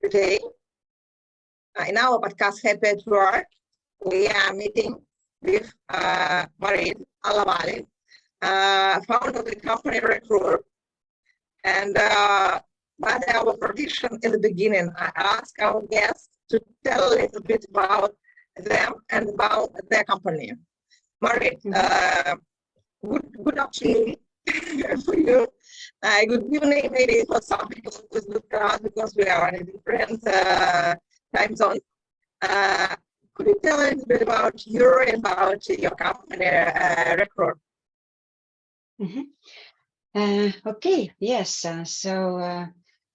Today, in our podcast, Happy at Work, we are meeting with Marit Alavali, founder of the company Recrur. And by our tradition in the beginning, I ask our guests to tell a little bit about them and about their company. Marit, good opportunity for you. Good evening, maybe for some people with good crowd because we are in a different time zone. Could you tell a little bit about you and about your company, Recrur? Okay, yes.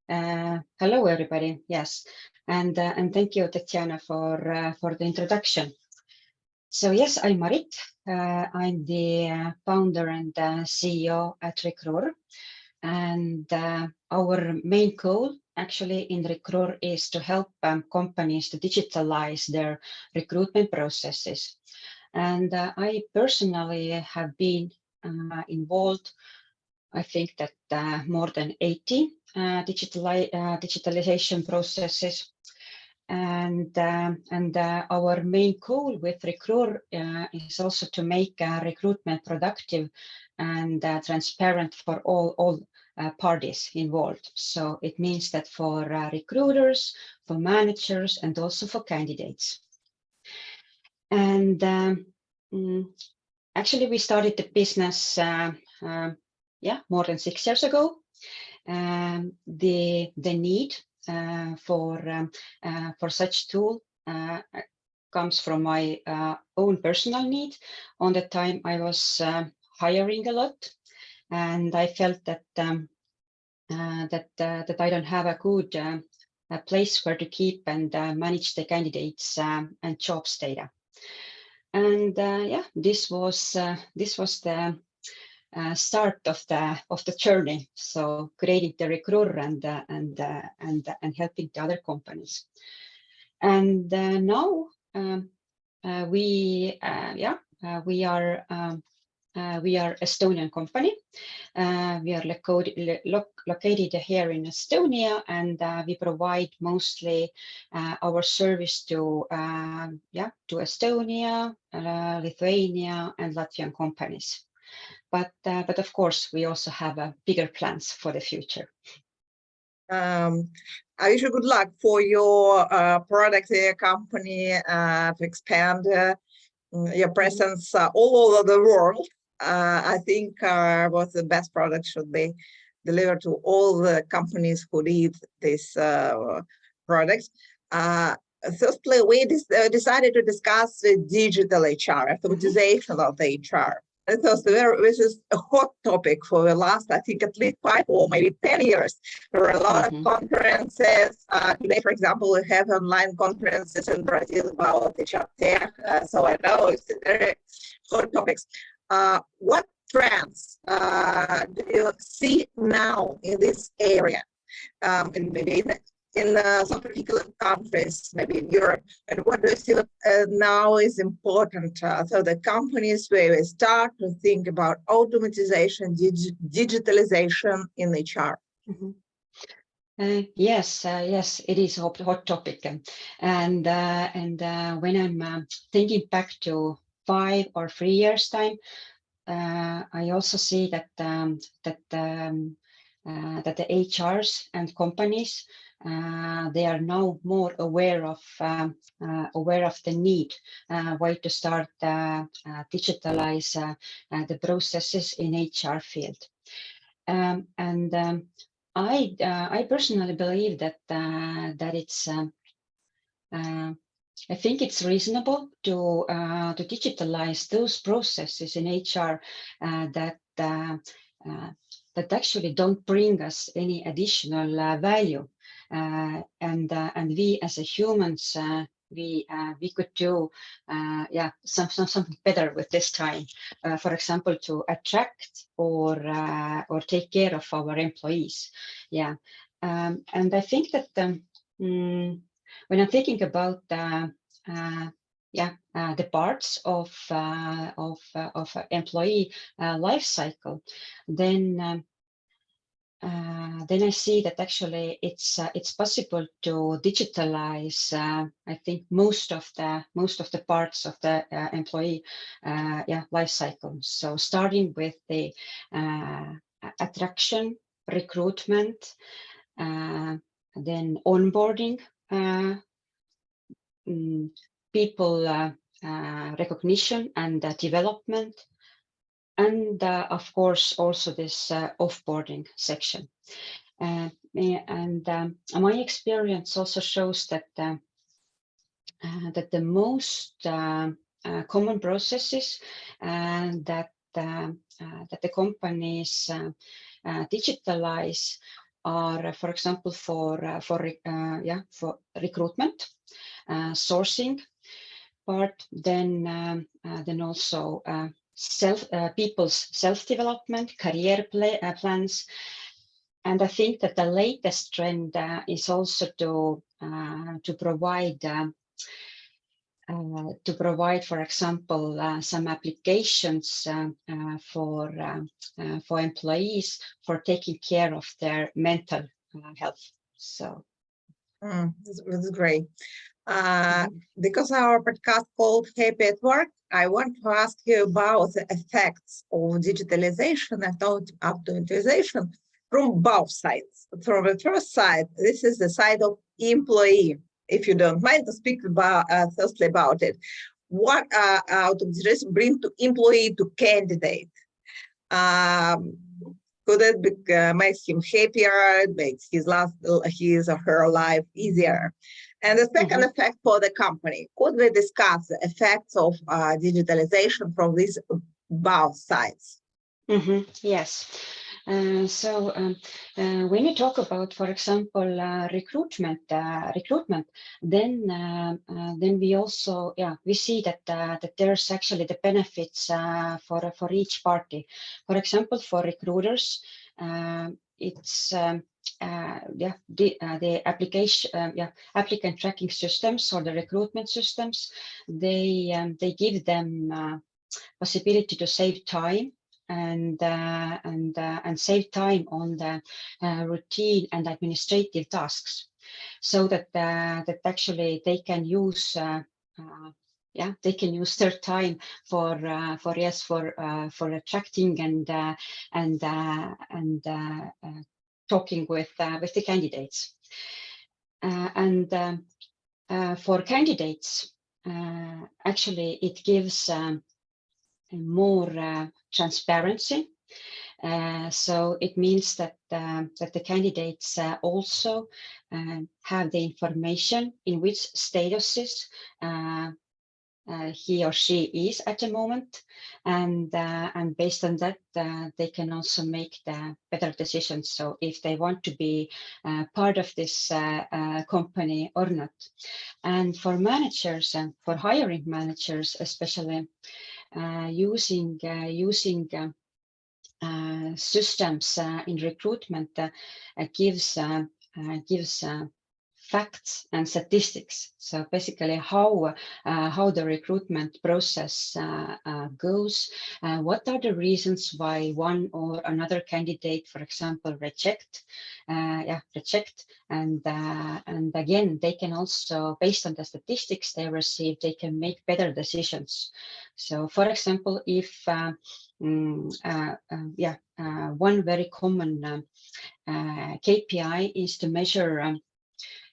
Hello, everybody. Yes, and thank you, Tatiana, for the introduction. So yes, I'm Marit. I'm the founder and CEO at Recrur, and our main goal actually in Recrur is to help companies to digitalize their recruitment processes. And I personally have been involved. I think that more than 80 digitalization processes. And our main goal with Recrur is also to make recruitment productive and transparent for all parties involved. So it means that for recruiters, for managers, and also for candidates. And actually, we started the business more than 6 years ago. The need for such tool comes from my own personal need. On the time I was hiring a lot, and I felt that that I don't have a good place where to keep and manage the candidates and jobs data. And this was the start of the journey. So creating the Recrur and helping the other companies. And now we are Estonian company. We are located here in Estonia, and we provide mostly our service to Estonia, Lithuania, and Latvian companies. But of course, we also have bigger plans for the future. I wish you good luck for your product company to expand your presence all over the world. I think what the best product should be delivered to all the companies who need these products. Firstly, we decided to discuss the digital HR, automatization of the HR. This is a hot topic for the last, I think, at least 5 or maybe 10 years. There are a lot of conferences. Today, for example, we have online conferences in Brazil about HR tech. So I know it's very hot topics. What trends do you see now in this area? And maybe in some particular countries, maybe in Europe, and what do you see now is important? So the companies where we start to think about automatization, digitalization in HR. Yes, it is a hot topic, and when I'm thinking back to 5 or 3 years time, I also see that the HRs and companies they are now more aware of the need, why to start digitalize the processes in HR field, and I personally believe that it's I think it's reasonable to digitalize those processes in HR that actually don't bring us any additional value, and we as a humans we could do something better with this time, for example, to attract or take care of our employees. And I think that when I'm thinking about the parts of employee life cycle, then then I see that actually it's possible to digitalize. I think most of the parts of the employee life cycle. So starting with the attraction, recruitment, then onboarding, people recognition and development, and of course also this offboarding section. And my experience also shows that that the most common processes that the companies digitalize are, for example, for recruitment, sourcing part, then also people's self-development, career plans. And I think that the latest trend is also to provide, for example, some applications for employees for taking care of their mental health. So that's great. Because our podcast called Happy at Work, I want to ask you about the effects of digitalization and automatization from both sides. From the first side, this is the side of employee. If you don't mind to speak about firstly about it, what automatization bring to employee to candidate? Could it make him happier? Makes his or her life easier? And the second effect for the company. Could we discuss the effects of digitalization from these both sides? Yes. So when you talk about, for example, recruitment, then we also we see that there's actually the benefits for each party. For example, for recruiters, it's the application applicant tracking systems or the recruitment systems. They give them possibility to save time and save time on the routine and administrative tasks, so that actually they can use their time for attracting and talking with the candidates. For candidates, actually it gives more transparency. So it means that the candidates also have the information in which statuses he or she is at the moment, and based on that they can also make the better decisions. So if they want to be part of this company or not. And for managers and for hiring managers, especially, using systems in recruitment gives facts and statistics. So basically how the recruitment process goes, what are the reasons why one or another candidate, for example, reject, and again, they can also, based on the statistics they receive, they can make better decisions. So for example, if one very common KPI is to measure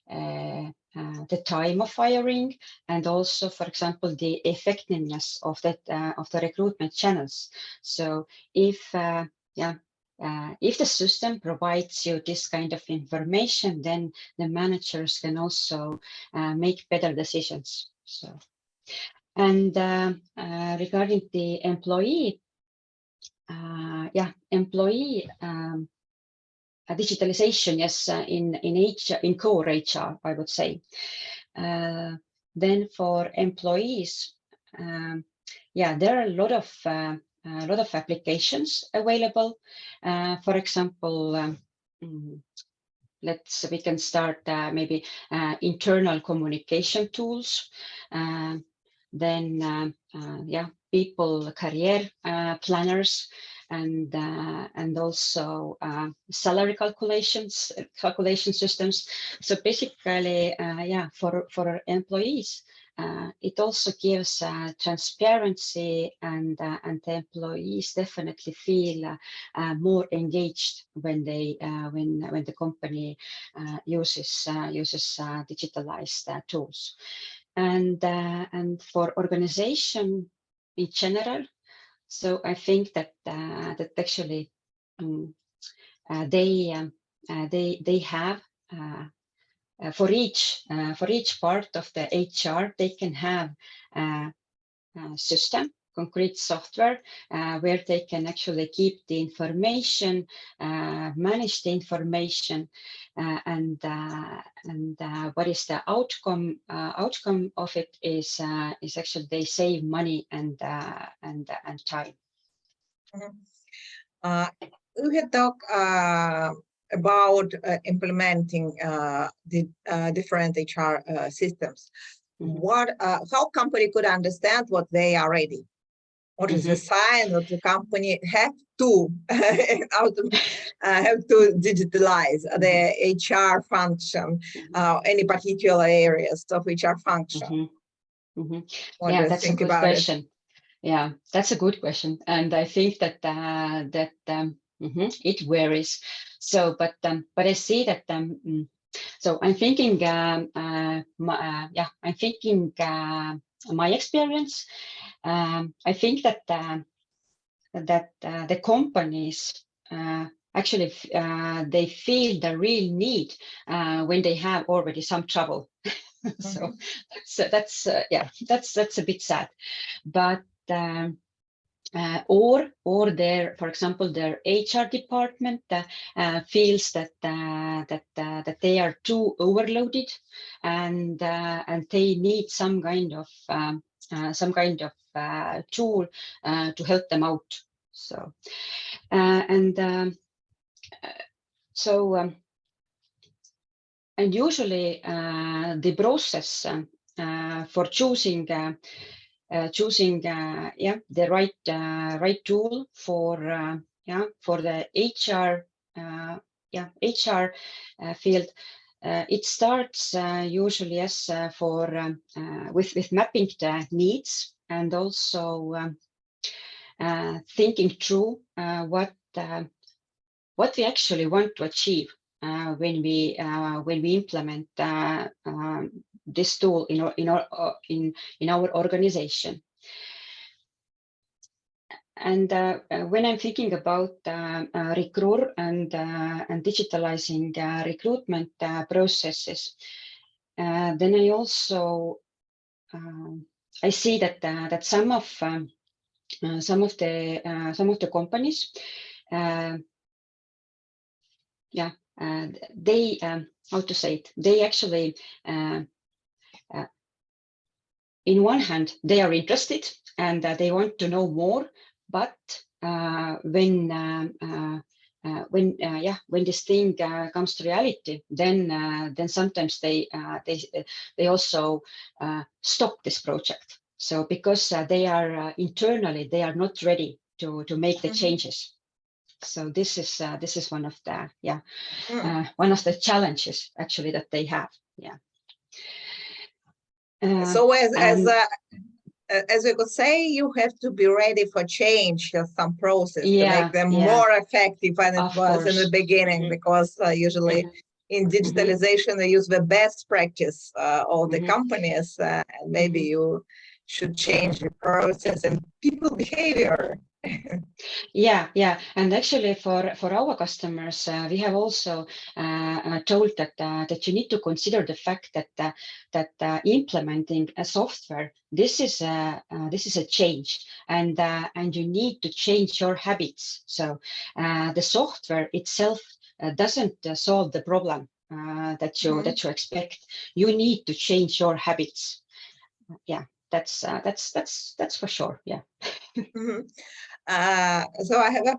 the time of hiring, and also, for example, the effectiveness of that of the recruitment channels. So if the system provides you this kind of information, then the managers can also make better decisions. So, and regarding the employee, digitalization, yes, in core HR, I would say. Then for employees, there are a lot of applications available. For example, we can start maybe internal communication tools. Then people career planners, and also salary calculation systems. So basically, yeah, for employees, it also gives transparency, and the employees definitely feel more engaged when they when the company uses digitalized tools. And for organization in general, so I think that that actually they have for each part of the HR, they can have system, concrete software, where they can actually keep the information, manage the information, and what is the outcome? Outcome of it is actually they save money and time. We had talked about implementing the different HR systems. How company could understand what they are ready? What is the sign that the company have to have to digitalize the HR function, any particular areas of HR function? Yeah, that's a good question. Yeah, that's a good question, and I think that it varies. So, but I see that so I'm thinking, I'm thinking my experience. I think that the companies actually they feel the real need when they have already some trouble. So that's a bit sad, but or their, for example, their HR department feels that that they are too overloaded, and they need some kind of tool to help them out. So and usually the process for choosing the right tool for the HR HR field. It starts usually as with mapping the needs, and also thinking through what we actually want to achieve when we implement this tool in our organization. And when I'm thinking about Recrur and digitalizing recruitment processes, then I also I see that some of the companies, they how to say it? They actually, in one hand, they are interested and they want to know more, but when this thing comes to reality, then sometimes they also stop this project. So because they are internally, they are not ready to make the changes. So this is one of the one of the challenges actually that they have. So as we could say, you have to be ready for change of some process to make them more effective than it was in the beginning, because usually in digitalization they use the best practice of the companies, and maybe you should change the process and people behavior. And actually for our customers, we have also told that you need to consider the fact that implementing a software, this is a change, and you need to change your habits. So the software itself doesn't solve the problem that you expect. You need to change your habits. That's for sure. So I have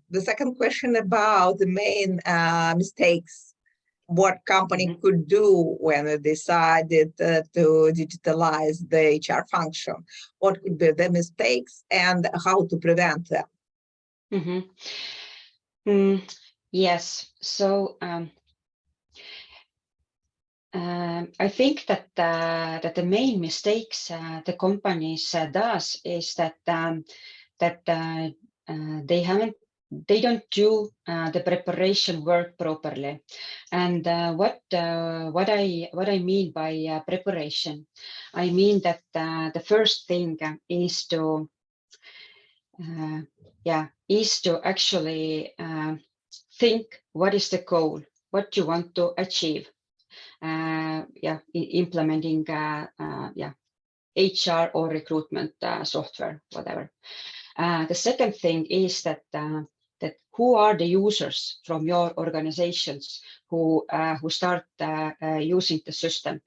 the second question about the main mistakes. What company could do when they decided to digitalize the HR function? What could be the mistakes and how to prevent them? Yes. So I think that that the main mistakes the companies does is that they don't do the preparation work properly. And what I mean by preparation, I mean that the first thing is to actually think what is the goal, what you want to achieve. Implementing HR or recruitment software, whatever. The second thing is that who are the users from your organizations who start using the system?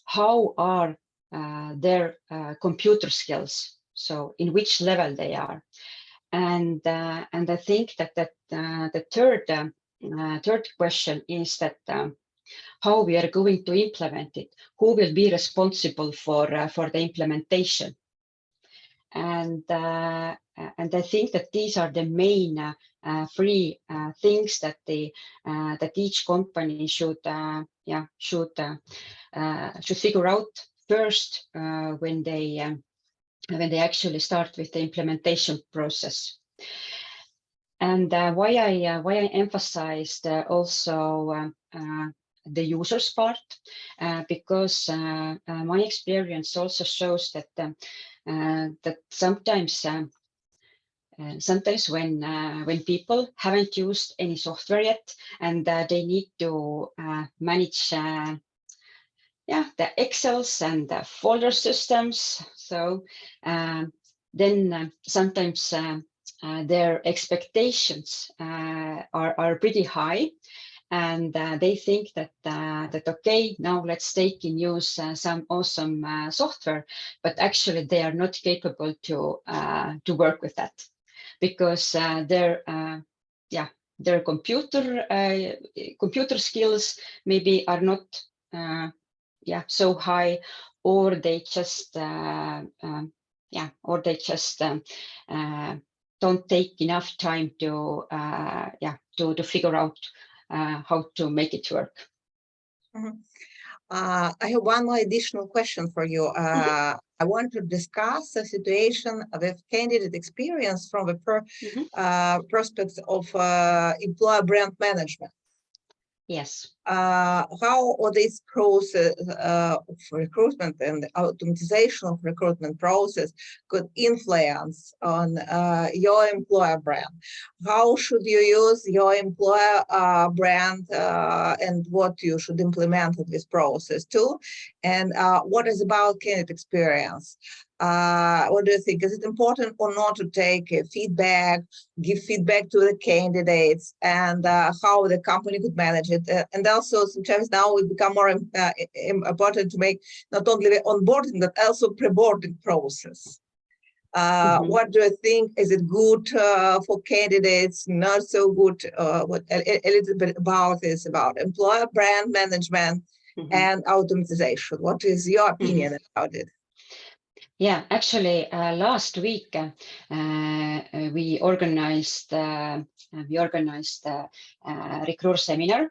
How are their computer skills? So in which level they are? And I think that the third question is that how we are going to implement it, who will be responsible for the implementation. And I think that these are the main three things that that each company should figure out first when they actually start with the implementation process. And why I emphasized also the users part, because my experience also shows that that sometimes when people haven't used any software yet and they need to manage the Excels and the folder systems, so then sometimes their expectations are pretty high. And they think that okay, now let's take in use some awesome software, but actually they are not capable to work with that, because their computer skills maybe are not so high, or they just don't take enough time to figure out how to make it work. I have one more additional question for you. I want to discuss a situation with candidate experience from the perspective of employer brand management. Yes. How this process of recruitment and the automatization of recruitment process could influence on your employer brand? How should you use your employer brand and what you should implement in this process too? And what is about candidate experience? What do you think? Is it important or not to take feedback, give feedback to the candidates, and how the company could manage it? And also sometimes now it become more important to make not only the onboarding, but also pre-boarding process. What do you think? Is it good for candidates? Not so good? What a little bit about this, about employer brand management and automatization. What is your opinion about it? Yeah, actually, last week we organized Recrur seminar,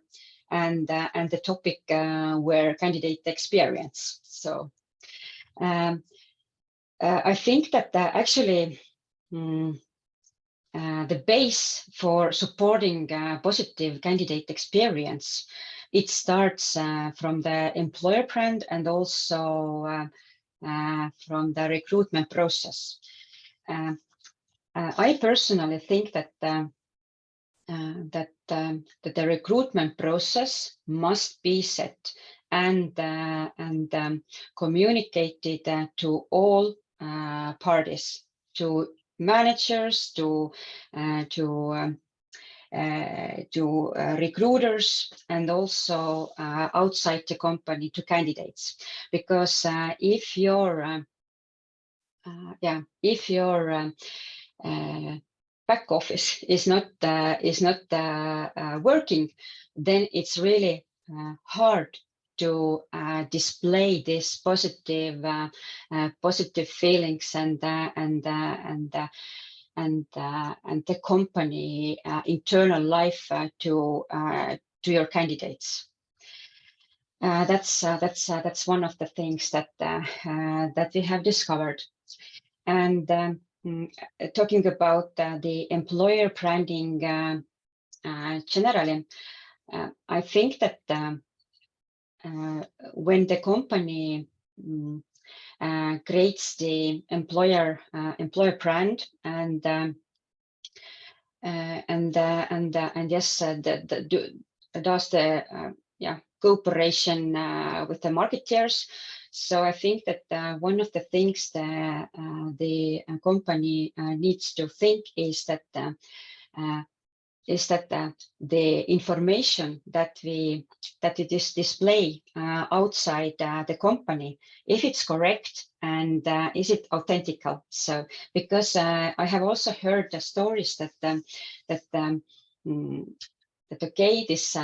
and the topic were candidate experience. So I think that actually the base for supporting positive candidate experience, it starts from the employer brand and also from the recruitment process. I personally think that the recruitment process must be set and communicated to all parties, to managers, to recruiters, and also outside the company to candidates. Because if your back office is not working, then it's really hard to display this positive feelings and the company internal life to your candidates. That's one of the things that that we have discovered. And talking about the employer branding generally, I think that when the company creates the employer brand and yes, does the cooperation with the marketeers. So I think that one of the things that the company needs to think is that the information that we display outside the company, if it's correct and is it authentical. So because I have also heard the stories that okay, this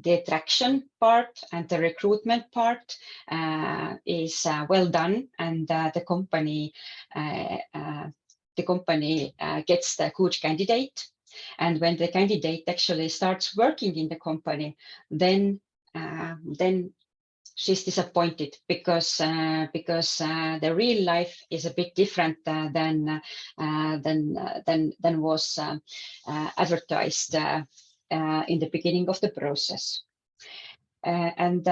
the attraction part and the recruitment part is well done, and the company gets the good candidate. And when the candidate actually starts working in the company, then she's disappointed because the real life is a bit different than was advertised in the beginning of the process. And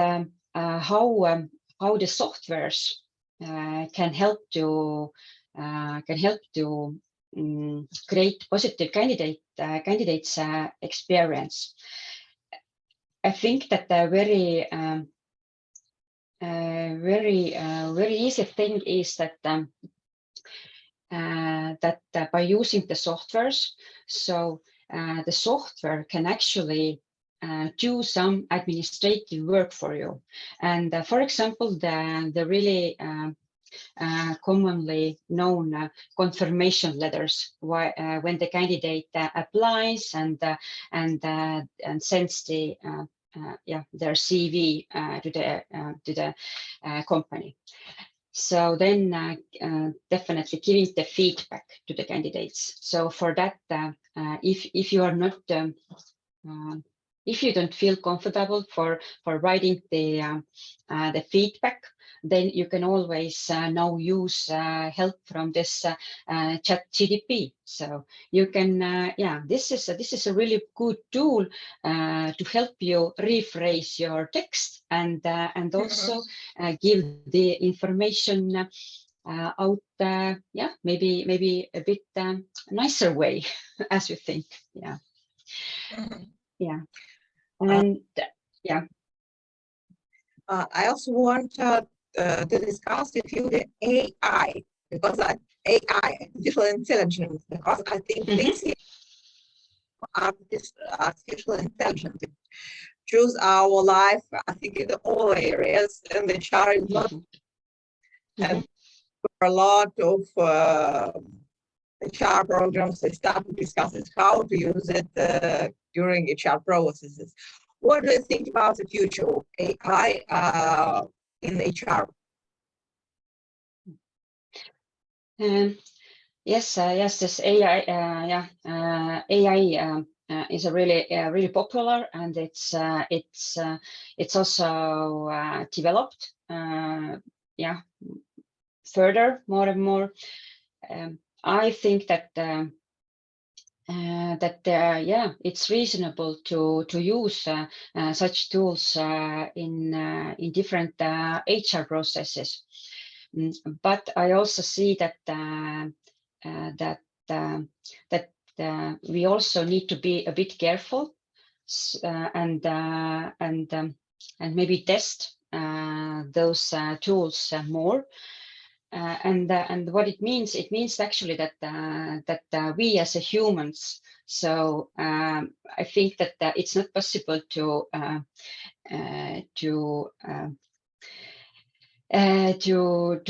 how the softwares can help to create positive candidates experience. I think that a very easy thing is that by using the softwares, so the software can actually do some administrative work for you. And for example, the really commonly known confirmation letters, when the candidate applies and sends the their CV to the company. So then definitely giving the feedback to the candidates. So for that, if you are not if you don't feel comfortable for writing the feedback, then you can always now use help from this ChatGPT. So you can, this is a really good tool to help you rephrase your text and also give the information out, maybe a bit nicer way, as you think, and I also want to discuss with you the AI, because AI, artificial intelligence, because I think this year artificial intelligence choose our life, I think, in all areas, and the HR is not. And for a lot of HR programs, they start to discuss how to use it during HR processes. What do you think about the future of AI in HR? Yes, this AI, AI is a really popular, and it's also developed, further, more and more. I think that it's reasonable to use such tools in different HR processes. But I also see that we also need to be a bit careful and maybe test those tools more. And what it means actually that we as a humans, so I think that it's not possible to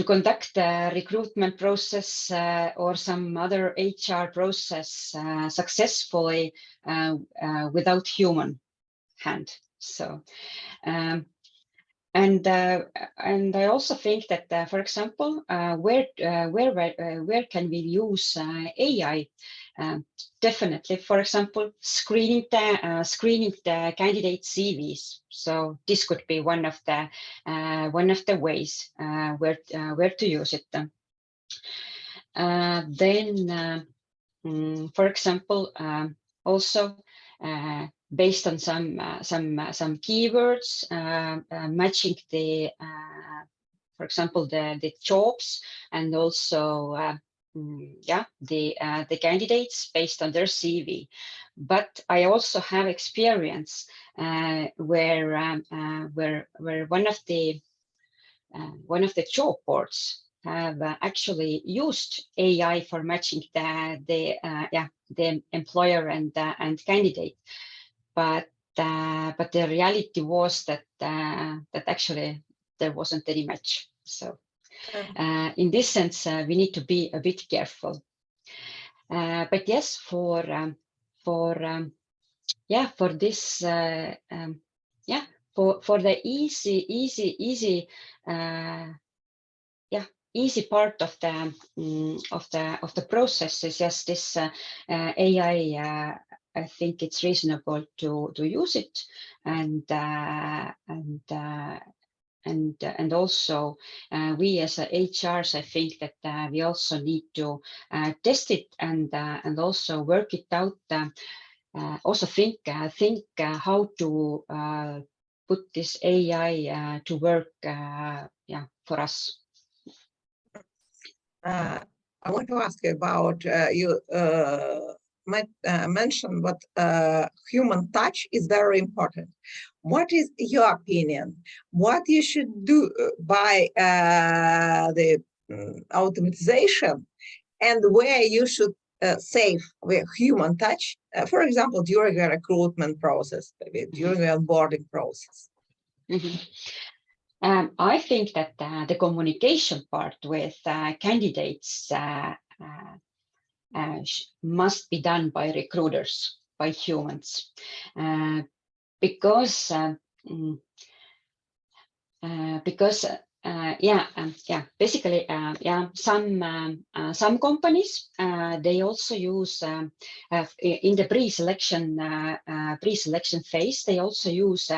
conduct a recruitment process or some other HR process successfully without human hand. So I also think that, for example, where can we use AI? Definitely, for example, screening the candidate CVs. So this could be one of the ways where to use it. Then, for example, also based on some keywords, matching the for example the jobs, and also the candidates based on their CV. But I also have experience where one of the job boards have actually used AI for matching the employer and candidate, but the reality was that actually there wasn't any match. So in this sense, we need to be a bit careful. But yes, for this for the easy part of the processes, yes, this AI, I think it's reasonable to use it, and also we as HRs, I think that we also need to test it and also work it out. Also think how to put this AI to work for us. I want to ask you about you might mention what human touch is very important. What is your opinion? What you should do by the automatization, and where you should save the human touch, for example, during a recruitment process, maybe during the onboarding process? I think that the communication part with candidates must be done by recruiters, by humans, because basically some companies they also use in the pre-selection phase, they also use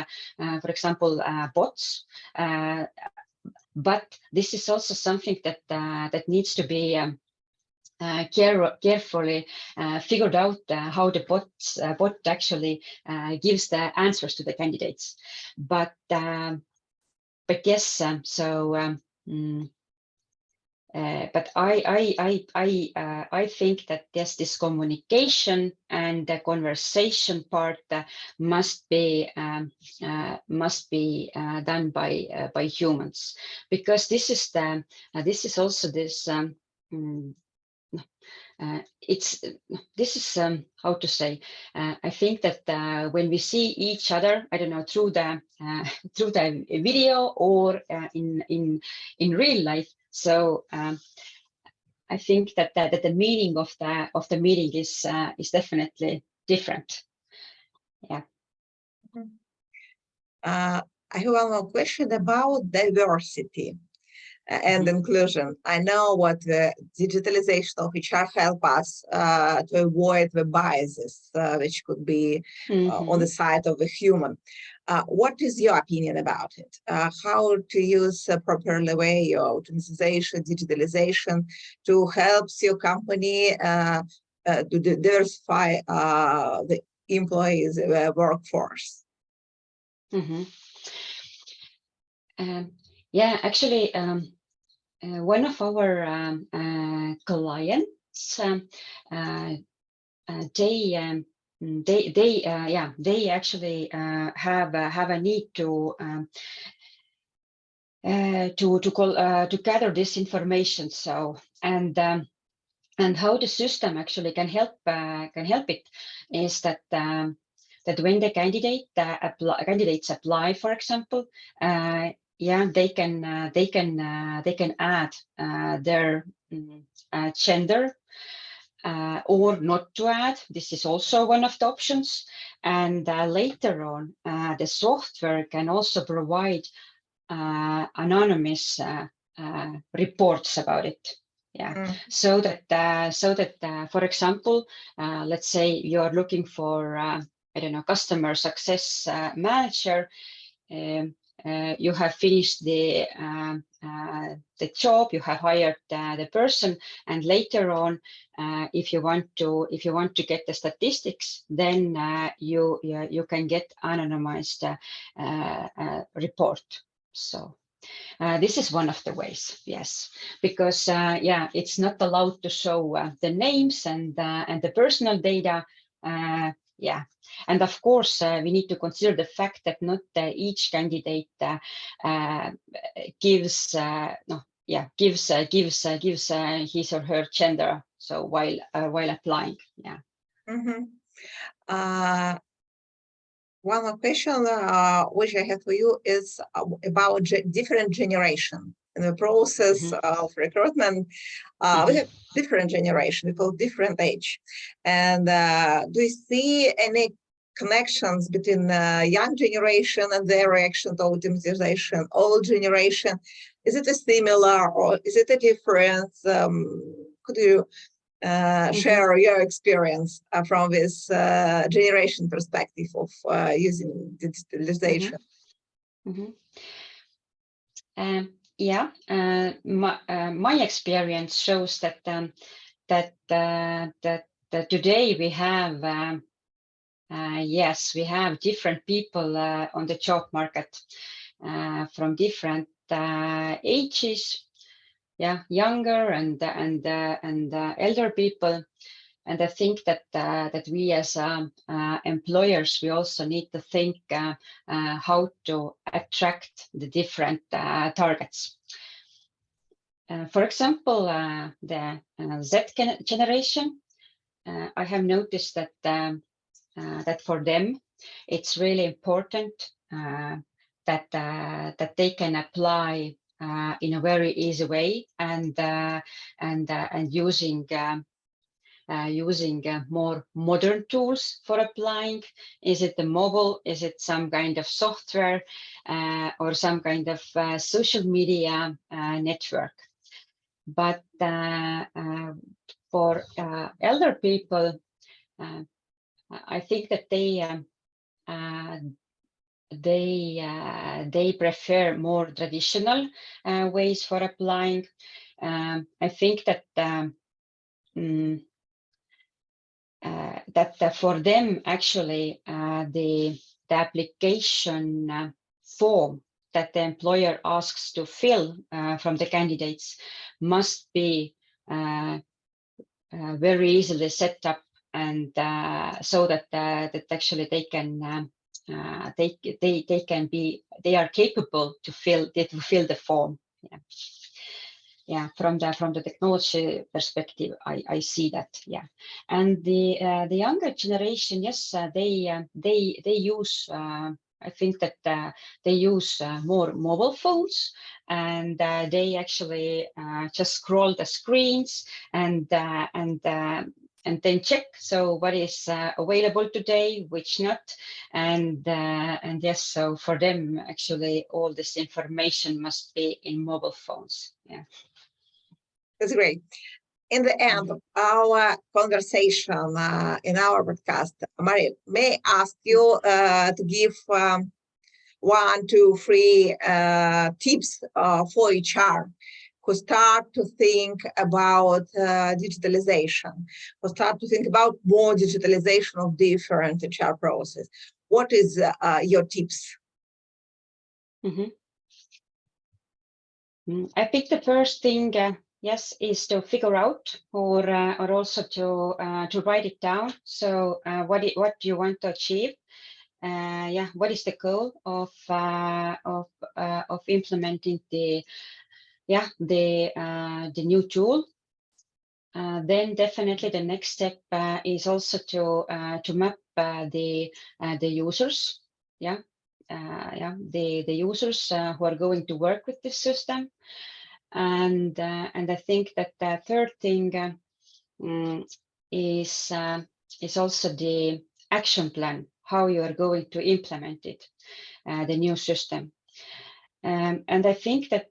for example bots, but this is also something that needs to be carefully figured out, how the bot actually gives the answers to the candidates. But yes, but I think that yes, this communication and the conversation part must be done by humans, because this is also this this is how to say, I think that when we see each other, I don't know, through the video or in real life, so I think that the meaning of the meeting is definitely different. Yeah. I have one more question about diversity and inclusion. I know what the digitalization of HR help us to avoid the biases which could be on the side of the human. What is your opinion about it? How to use properly way your optimization, digitalization to help your company to diversify the employees' workforce? Yeah, actually, one of our clients, they actually have a need to gather this information. So and how the system actually can help it is that that when the candidates apply, for example, they can add their gender or not to add. This is also one of the options. And later on, the software can also provide anonymous reports about it. Yeah, so that for example, let's say you are looking for I don't know, customer success manager. You have finished the job, you have hired the person, and later on, if you want to get the statistics, then you can get anonymized report. So this is one of the ways, yes, because yeah, it's not allowed to show the names and the personal data. Yeah, and of course we need to consider the fact that not each candidate gives his or her gender. So while applying, yeah. One more question which I have for you is about different generation. In the process of recruitment, we have different generation, people different age. And do you see any connections between the young generation and their reaction to automatization, old generation? Is it a similar or is it a difference? Could you share your experience from this generation perspective of using digitalization? Yeah, my experience shows that that today we have yes, we have different people on the job market from different ages. Yeah, younger and elder people, and I think that that we as employers, we also need to think how to attract the different targets. For example, the Z generation. I have noticed that that for them, it's really important that they can apply in a very easy way and using more modern tools for applying. Is it the mobile? Is it some kind of software or some kind of social media network? But for elder people, I think that they prefer more traditional ways for applying. I think that that for them actually the application form that the employer asks to fill from the candidates must be very easily set up, and so that that actually they can they are capable to fill the form. Yeah. Yeah, from the technology perspective, I see that. Yeah, and the younger generation, yes, they use. I think that they use more mobile phones, and they actually just scroll the screens and then check so what is available today, which not, and yes, so for them actually all this information must be in mobile phones. Yeah. That's great. In the end of our conversation in our podcast, Marit, may I ask you to give 1, 2, 3 tips for HR who start to think about digitalization, who start to think about more digitalization of different HR process. What is your tips? I think the first thing, yes, is to figure out, or also to write it down. So what do you want to achieve? Yeah, what is the goal of implementing the new tool? Then definitely the next step is also to map the users. Yeah. The users who are going to work with this system, and I think that the third thing is also the action plan, how you are going to implement it, the new system. And I think that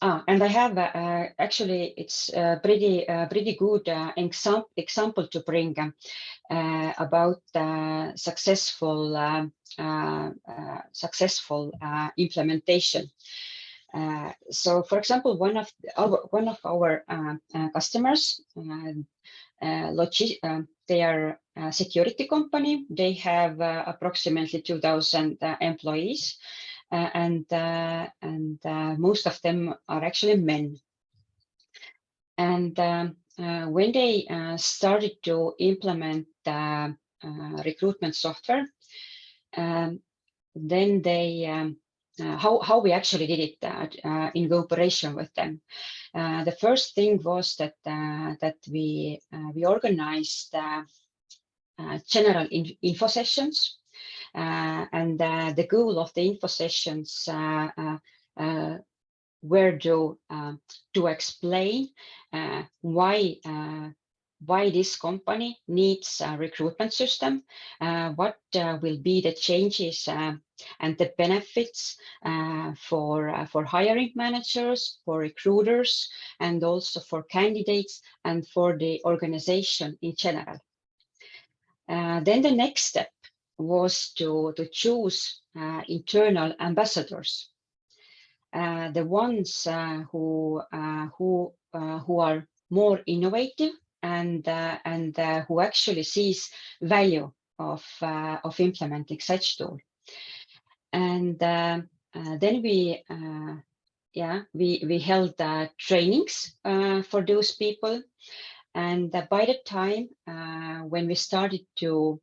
and I have actually it's pretty good example to bring about successful implementation. So, for example, one of our customers, they are a security company. They have approximately 2,000 employees, and most of them are actually men. And when they started to implement recruitment software, then they how we actually did it in cooperation with them. The first thing was that we organized general info sessions, and the goal of the info sessions were to explain why this company needs a recruitment system, what will be the changes and the benefits for hiring managers, for recruiters, and also for candidates and for the organization in general. Then the next step was to choose internal ambassadors, the ones who are more innovative and who actually sees value of implementing such tool. And then we held trainings for those people. And by the time when we started to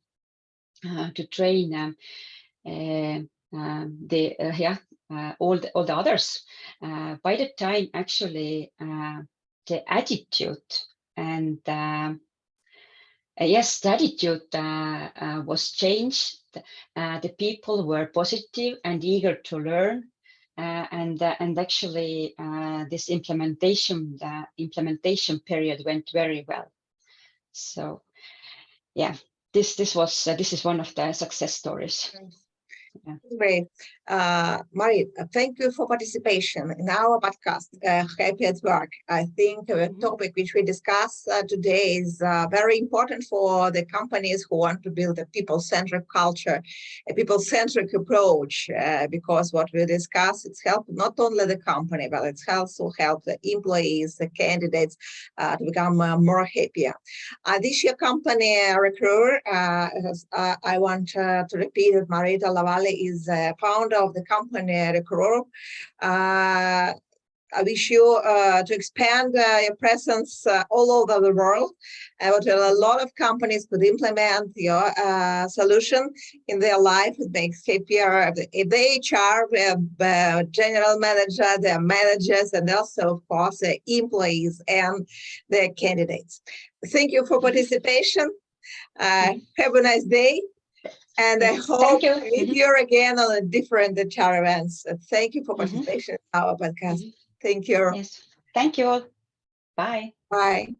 train all the others, by the time actually the attitude and the attitude was changed. The people were positive and eager to learn, and actually this implementation period went very well. So yeah, this is one of the success stories. Yeah. Great. Marit, thank you for participation in our podcast, Happy at Work. I think the topic which we discuss today is very important for the companies who want to build a people-centric culture, a people-centric approach, because what we discuss, it's helped not only the company, but it's also help the employees, the candidates to become more happier. This year company, Recrur, I want to repeat it, Marit Alavali is founder of the company Recrur. I wish you to expand your presence all over the world. But a lot of companies could implement your solution in their life. It makes happier the HR, the general manager, their managers, and also, of course, the employees and the candidates. Thank you for participation. Have a nice day. And I hope to meet you again on a different HR events. Thank you for participation in our podcast. Thank you. Yes. Thank you all. Bye. Bye.